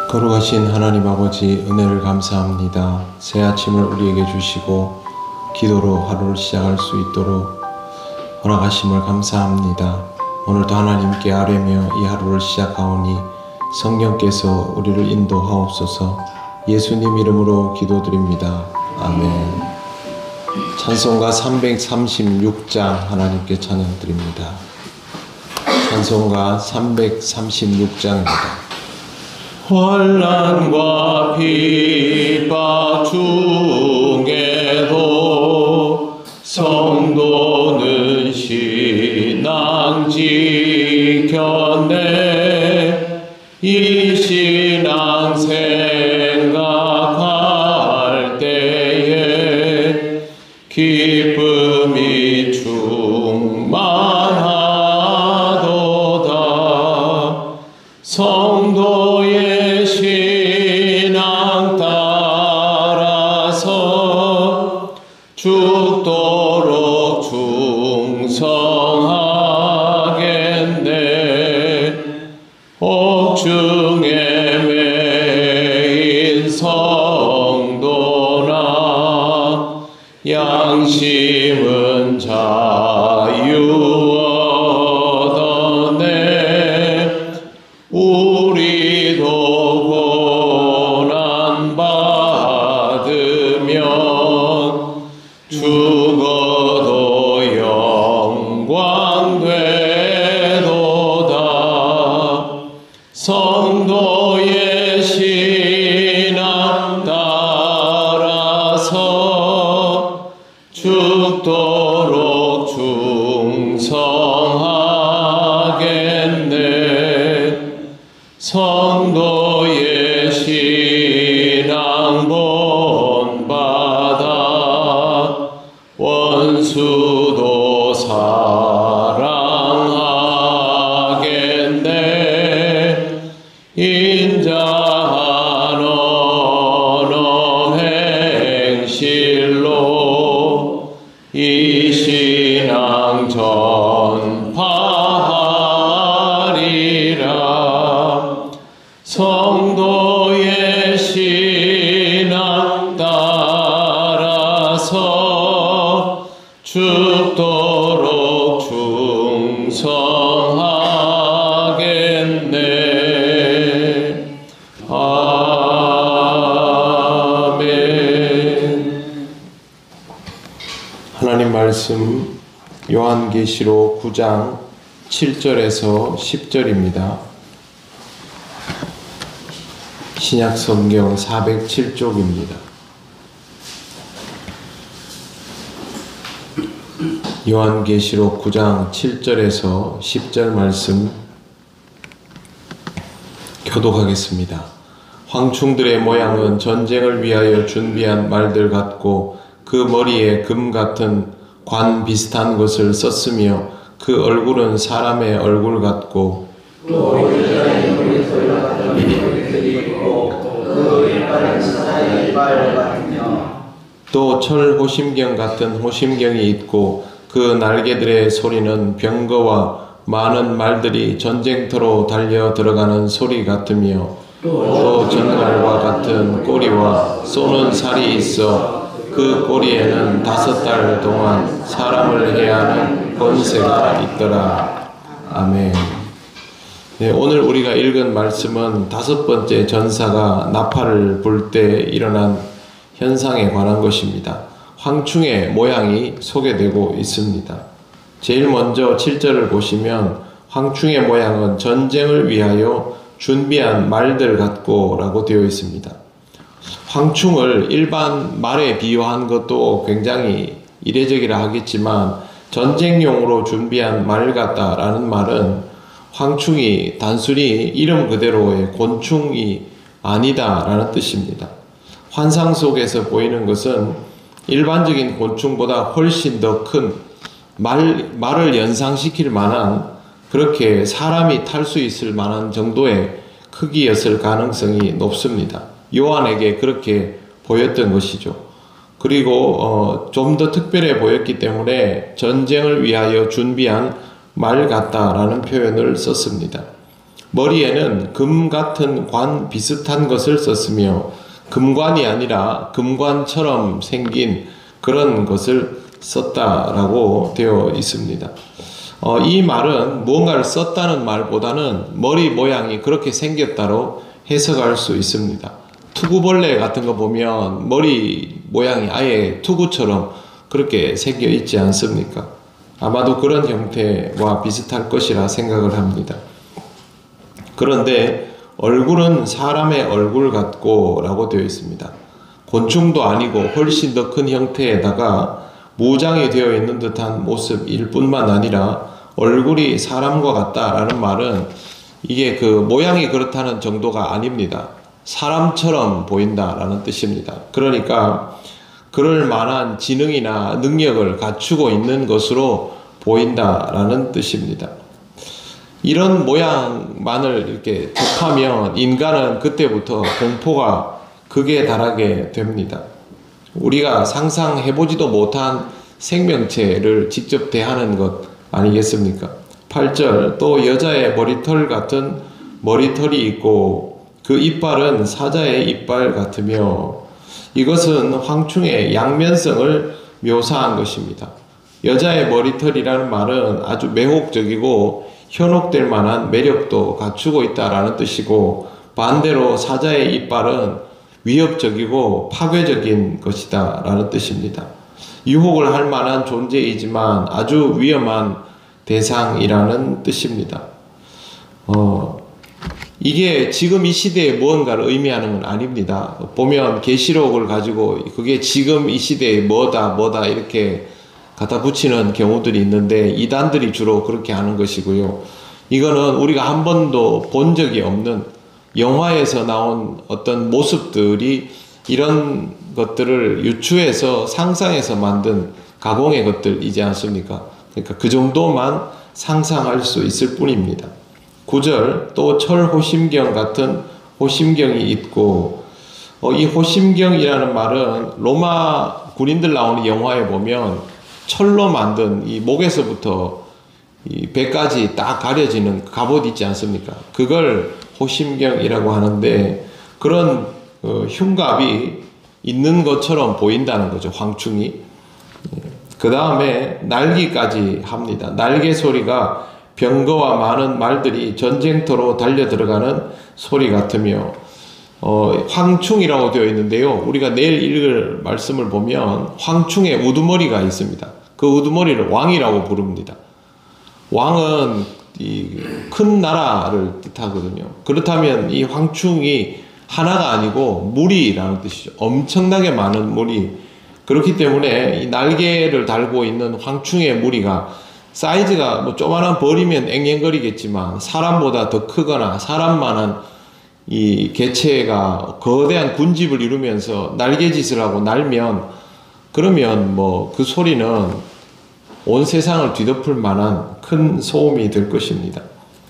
거룩하신 하나님 아버지, 은혜를 감사합니다. 새 아침을 우리에게 주시고 기도로 하루를 시작할 수 있도록 허락하심을 감사합니다. 오늘도 하나님께 아뢰며 이 하루를 시작하오니 성령께서 우리를 인도하옵소서. 예수님 이름으로 기도드립니다. 아멘. 찬송가 336장 하나님께 찬양드립니다. 찬송가 336장입니다. 환난과 핍박 중에도 성도는 신앙 지켰네. 이 신앙 생각할 때에 기쁨이 충만하도다. 성도의 신앙 따라서 죽도록 충성하겠네. 옥중에 매인 성도나 양심은 자유 얻었네. 우리도 고난 받으면 죽어도 영광 되도다. 성도의 신앙 따라서 죽도록 충성하겠네. 성도의 신앙 본받아 원수도 사랑하겠네. 인자한 언어 행실로 이 신앙 전파하리라. 성도의 신앙 따라서 죽도록 충성하겠네. 아멘. 하나님 말씀 요한계시록 9장 7절에서 10절입니다. 신약성경 407쪽입니다. 요한계시록 9장 7절에서 10절 말씀 교독하겠습니다. 황충들의 모양은 전쟁을 위하여 준비한 말들 같고 그 머리에 금 같은 관 비슷한 것을 썼으며 그 얼굴은 사람의 얼굴 같고 또 철 호심경 같은 호심경이 있고 그 날개들의 소리는 병거와 많은 말들이 전쟁터로 달려 들어가는 소리 같으며 또 전갈과 같은 꼬리와 쏘는 살이 있어 그 꼬리에는 5달 동안 사람을 해야 하는 권세가 있더라. 아멘. 네, 오늘 우리가 읽은 말씀은 5번째 전사가 나팔을 불 때 일어난 현상에 관한 것입니다. 황충의 모양이 소개되고 있습니다. 제일 먼저 7절을 보시면 황충의 모양은 전쟁을 위하여 준비한 말들 같고 라고 되어 있습니다. 황충을 일반 말에 비유한 것도 굉장히 이례적이라 하겠지만 전쟁용으로 준비한 말 같다라는 말은 황충이 단순히 이름 그대로의 곤충이 아니다라는 뜻입니다. 환상 속에서 보이는 것은 일반적인 곤충보다 훨씬 더 큰 말을 연상시킬 만한, 그렇게 사람이 탈 수 있을 만한 정도의 크기였을 가능성이 높습니다. 요한에게 그렇게 보였던 것이죠. 그리고 좀 더 특별해 보였기 때문에 전쟁을 위하여 준비한 말 같다라는 표현을 썼습니다. 머리에는 금 같은 관 비슷한 것을 썼으며 금관이 아니라 금관처럼 생긴 그런 것을 썼다라고 되어 있습니다. 이 말은 무언가를 썼다는 말보다는 머리 모양이 그렇게 생겼다로 해석할 수 있습니다. 투구벌레 같은 거 보면 머리 모양이 아예 투구처럼 그렇게 생겨 있지 않습니까? 아마도 그런 형태와 비슷할 것이라 생각을 합니다. 그런데 얼굴은 사람의 얼굴 같고 라고 되어 있습니다. 곤충도 아니고 훨씬 더 큰 형태에다가 무장이 되어 있는 듯한 모습일 뿐만 아니라 얼굴이 사람과 같다라는 말은 이게 그 모양이 그렇다는 정도가 아닙니다. 사람처럼 보인다라는 뜻입니다. 그러니까 그럴 만한 지능이나 능력을 갖추고 있는 것으로 보인다라는 뜻입니다. 이런 모양만을 이렇게 접하면 인간은 그때부터 공포가 극에 달하게 됩니다. 우리가 상상해보지도 못한 생명체를 직접 대하는 것 아니겠습니까? 8절 또 여자의 머리털 같은 머리털이 있고 그 이빨은 사자의 이빨 같으며 이것은 황충의 양면성을 묘사한 것입니다. 여자의 머리털이라는 말은 아주 매혹적이고 현혹될 만한 매력도 갖추고 있다라는 뜻이고 반대로 사자의 이빨은 위협적이고 파괴적인 것이다 라는 뜻입니다. 유혹을 할 만한 존재이지만 아주 위험한 대상이라는 뜻입니다. 이게 지금 이 시대에 무언가를 의미하는 건 아닙니다. 보면 계시록을 가지고 그게 지금 이 시대에 뭐다 이렇게 갖다 붙이는 경우들이 있는데 이단들이 주로 그렇게 하는 것이고요. 이거는 우리가 한 번도 본 적이 없는 영화에서 나온 어떤 모습들이 이런 것들을 유추해서 상상해서 만든 가공의 것들이지 않습니까? 그러니까 그 정도만 상상할 수 있을 뿐입니다. 9절 또 철호심경 같은 호심경이 있고 이 호심경이라는 말은 로마 군인들 나오는 영화에 보면 철로 만든 이 목에서부터 이 배까지 딱 가려지는 갑옷 있지 않습니까? 그걸 호심경이라고 하는데 그런 흉갑이 있는 것처럼 보인다는 거죠. 황충이. 그 다음에 날기까지 합니다. 날개 소리가 병거와 많은 말들이 전쟁터로 달려 들어가는 소리 같으며 황충이라고 되어 있는데요. 우리가 내일 읽을 말씀을 보면 황충에 우두머리가 있습니다. 그 우두머리를 왕이라고 부릅니다. 왕은 이 큰 나라를 뜻하거든요. 그렇다면 이 황충이 하나가 아니고 무리라는 뜻이죠. 엄청나게 많은 무리. 그렇기 때문에 이 날개를 달고 있는 황충의 무리가 사이즈가 뭐 조그만한 벌이면 앵앵거리겠지만 사람보다 더 크거나 사람만한 이 개체가 거대한 군집을 이루면서 날개짓을 하고 날면 그러면 뭐 그 소리는 온 세상을 뒤덮을 만한 큰 소음이 될 것입니다.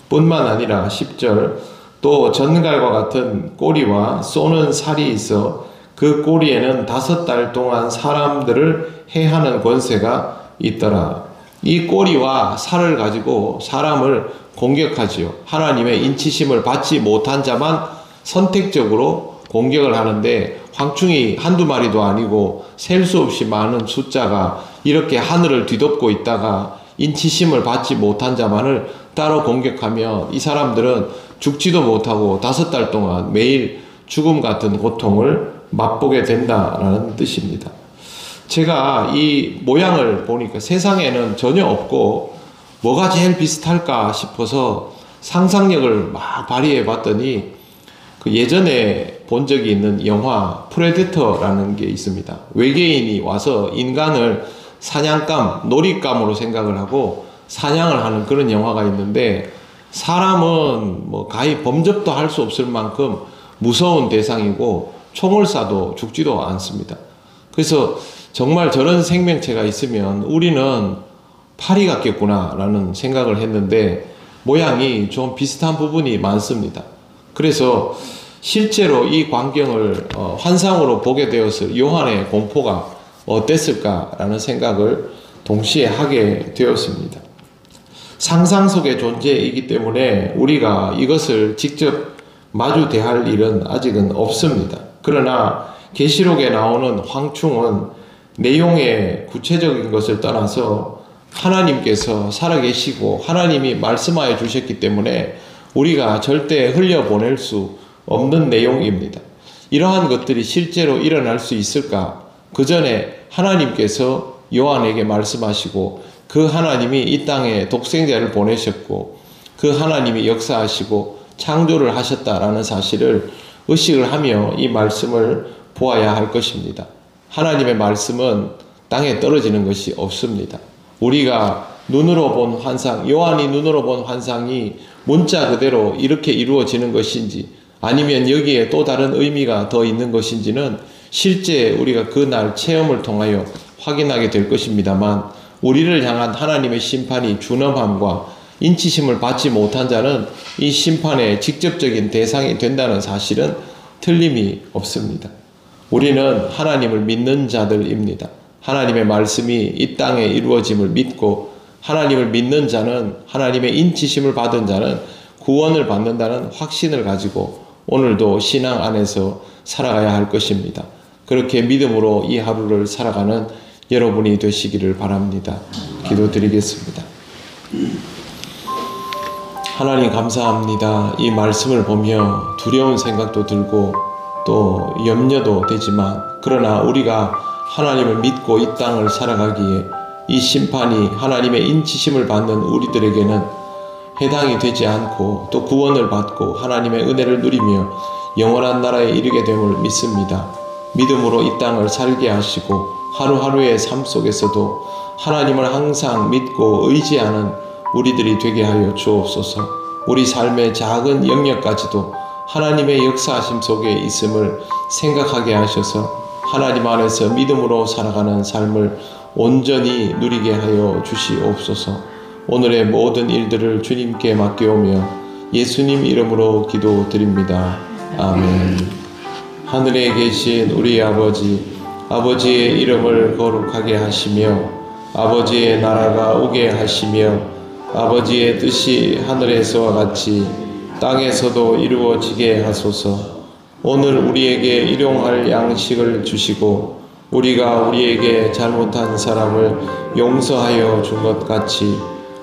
뿐만 아니라 10절 또 전갈과 같은 꼬리와 쏘는 살이 있어 그 꼬리에는 5달 동안 사람들을 해하는 권세가 있더라. 이 꼬리와 살을 가지고 사람을 공격하지요. 하나님의 인치심을 받지 못한 자만 선택적으로 공격을 하는데 황충이 한두 마리도 아니고 셀 수 없이 많은 숫자가 이렇게 하늘을 뒤덮고 있다가 인치심을 받지 못한 자만을 따로 공격하며 이 사람들은 죽지도 못하고 5달 동안 매일 죽음 같은 고통을 맛보게 된다라는 뜻입니다. 제가 이 모양을 보니까 세상에는 전혀 없고 뭐가 제일 비슷할까 싶어서 상상력을 막 발휘해 봤더니 그 예전에 본 적이 있는 영화 프레데터라는 게 있습니다. 외계인이 와서 인간을 사냥감, 놀잇감으로 생각을 하고 사냥을 하는 그런 영화가 있는데 사람은 뭐 가히 범접도 할 수 없을 만큼 무서운 대상이고 총을 쏴도 죽지도 않습니다. 그래서 정말 저런 생명체가 있으면 우리는 파리 같겠구나 라는 생각을 했는데 모양이 좀 비슷한 부분이 많습니다. 그래서 실제로 이 광경을 환상으로 보게 되었을 요한의 공포가 어땠을까라는 생각을 동시에 하게 되었습니다. 상상 속의 존재이기 때문에 우리가 이것을 직접 마주 대할 일은 아직은 없습니다. 그러나 계시록에 나오는 황충은 내용의 구체적인 것을 떠나서 하나님께서 살아계시고 하나님이 말씀하여 주셨기 때문에 우리가 절대 흘려보낼 수 없는 내용입니다. 이러한 것들이 실제로 일어날 수 있을까? 그 전에 하나님께서 요한에게 말씀하시고 그 하나님이 이 땅에 독생자를 보내셨고 그 하나님이 역사하시고 창조를 하셨다라는 사실을 의식을 하며 이 말씀을 보아야 할 것입니다. 하나님의 말씀은 땅에 떨어지는 것이 없습니다. 우리가 눈으로 본 환상, 요한이 눈으로 본 환상이 문자 그대로 이렇게 이루어지는 것인지 아니면 여기에 또 다른 의미가 더 있는 것인지는 실제 우리가 그날 체험을 통하여 확인하게 될 것입니다만 우리를 향한 하나님의 심판이 준엄함과 인치심을 받지 못한 자는 이 심판의 직접적인 대상이 된다는 사실은 틀림이 없습니다. 우리는 하나님을 믿는 자들입니다. 하나님의 말씀이 이 땅에 이루어짐을 믿고 하나님을 믿는 자는 하나님의 인치심을 받은 자는 구원을 받는다는 확신을 가지고 오늘도 신앙 안에서 살아가야 할 것입니다. 그렇게 믿음으로 이 하루를 살아가는 여러분이 되시기를 바랍니다. 기도드리겠습니다. 하나님 감사합니다. 이 말씀을 보며 두려운 생각도 들고 또 염려도 되지만 그러나 우리가 하나님을 믿고 이 땅을 살아가기에 이 심판이 하나님의 인치심을 받는 우리들에게는 해당이 되지 않고 또 구원을 받고 하나님의 은혜를 누리며 영원한 나라에 이르게 됨을 믿습니다. 믿음으로 이 땅을 살게 하시고 하루하루의 삶 속에서도 하나님을 항상 믿고 의지하는 우리들이 되게 하여 주옵소서. 우리 삶의 작은 영역까지도 하나님의 역사하심 속에 있음을 생각하게 하셔서 하나님 안에서 믿음으로 살아가는 삶을 온전히 누리게 하여 주시옵소서. 오늘의 모든 일들을 주님께 맡겨오며 예수님 이름으로 기도드립니다. 아멘. 하늘에 계신 우리 아버지, 아버지의 이름을 거룩하게 하시며 아버지의 나라가 오게 하시며 아버지의 뜻이 하늘에서와 같이 땅에서도 이루어지게 하소서. 오늘 우리에게 일용할 양식을 주시고 우리가 우리에게 잘못한 사람을 용서하여 준 것 같이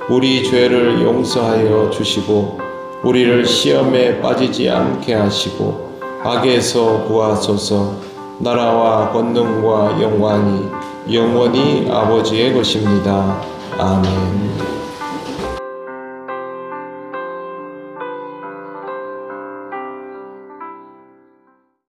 우리 죄를 용서하여 주시고 우리를 시험에 빠지지 않게 하시고 악에서 구하소서. 나라와 권능과 영광이 영원히 아버지의 것입니다. 아멘.